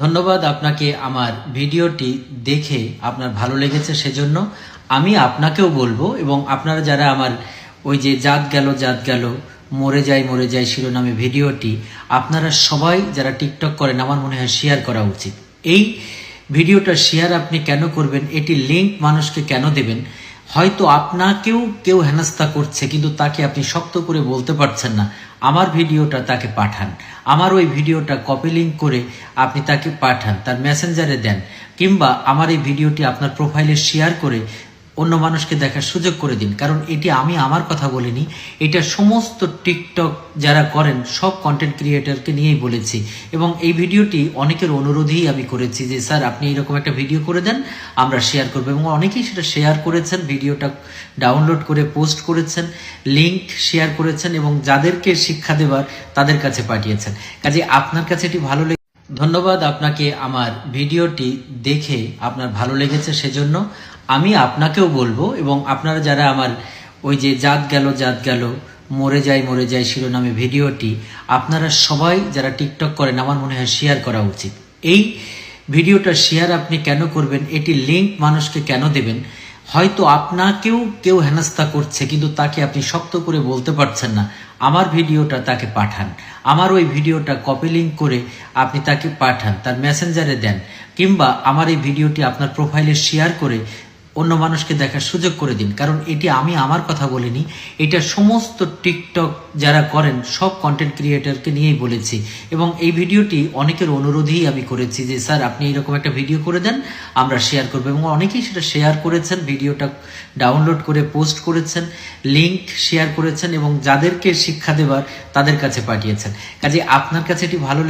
ধন্যবাদ আপনাকে আমার ভিডিওটি দেখে আপনার ভালো লেগেছে সেজন্য আমি আপনাকেও বলবো এবং আপনারা যারা আমার ওই যে জাত গেল মরে যায় শিরোনামে ভিডিওটি আপনারা সবাই যারা টিকটক করেন আমার মনে হয় শেয়ার করা উচিত। এই ভিডিওটা শেয়ার আপনি কেন করবেন, এটি লিংক মানুষকে কেন দেবেন? হয়তো আপনাকেও কেউ হেনস্থা করছে কিন্তু তাকে আপনি শক্ত করে বলতে পারছেন না, আমার ভিডিওটা তাকে পাঠান, আমার ওই ভিডিওটা কপি লিঙ্ক করে আপনি তাকে পাঠান, তার মেসেঞ্জারে দেন, কিংবা আমার এই ভিডিওটি আপনার প্রোফাইলে শেয়ার করে অন্য মানুষকে দেখার সুযোগ করে দিন। কারণ এটি আমি আমার কথা বলিনি, এটা সমস্ত টিকটক যারা করেন সব কন্টেন্ট ক্রিয়েটরকে নিয়েই বলেছি এবং এই ভিডিওটি অনেকের অনুরোধেই আমি করেছি যে স্যার আপনি এরকম একটা ভিডিও করে দেন, আমরা শেয়ার করবো, এবং অনেকেই সেটা শেয়ার করেছেন, ভিডিওটা ডাউনলোড করে পোস্ট করেছেন, লিংক শেয়ার করেছেন এবং যাদেরকে শিক্ষা দেবার তাদের কাছে পাঠিয়েছেন। কাজে আপনার কাছে এটি ভালো লেগে ধন্যবাদ আপনাকে আমার ভিডিওটি দেখে আপনার ভালো লেগেছে সেজন্য আমি আপনাকেও বলবো এবং আপনারা যারা আমার ওই যে জাত গেল মরে যায় শিরোনামে ভিডিওটি আপনারা সবাই যারা টিকটক করেন আমার মনে হয় শেয়ার করা উচিত। এই ভিডিওটা শেয়ার আপনি কেন করবেন, এটি লিংক মানুষকে কেন দেবেন? হয়তো আপনাকেও কেউ হেনস্থা করছে কিন্তু তাকে আপনি শক্ত করে বলতে পারছেন না, আমার ভিডিওটা তাকে পাঠান, আমার ওই ভিডিওটা কপি লিঙ্ক করে আপনি তাকে পাঠান, তার মেসেঞ্জারে দেন, কিংবা আমার এই ভিডিওটি আপনার প্রোফাইলে শেয়ার করে অন্য মানুষকে দেখার সুযোগ করে দিন। কারণ এটি আমি আমার কথা বলিনি, এটা সমস্ত টিকটক যারা করেন সব কন্টেন্ট ক্রিয়েটরকে নিয়েই বলেছি এবং এই ভিডিওটি অনেকের অনুরোধেই আমি করেছি যে স্যার আপনি এরকম একটা ভিডিও করে দেন, আমরা শেয়ার করবো, এবং অনেকেই সেটা শেয়ার করেছেন, ভিডিওটা ডাউনলোড করে পোস্ট করেছেন, লিংক শেয়ার করেছেন এবং যাদেরকে শিক্ষা দেবার তাদের কাছে পাঠিয়েছেন। কাজে আপনার কাছে এটি ভালো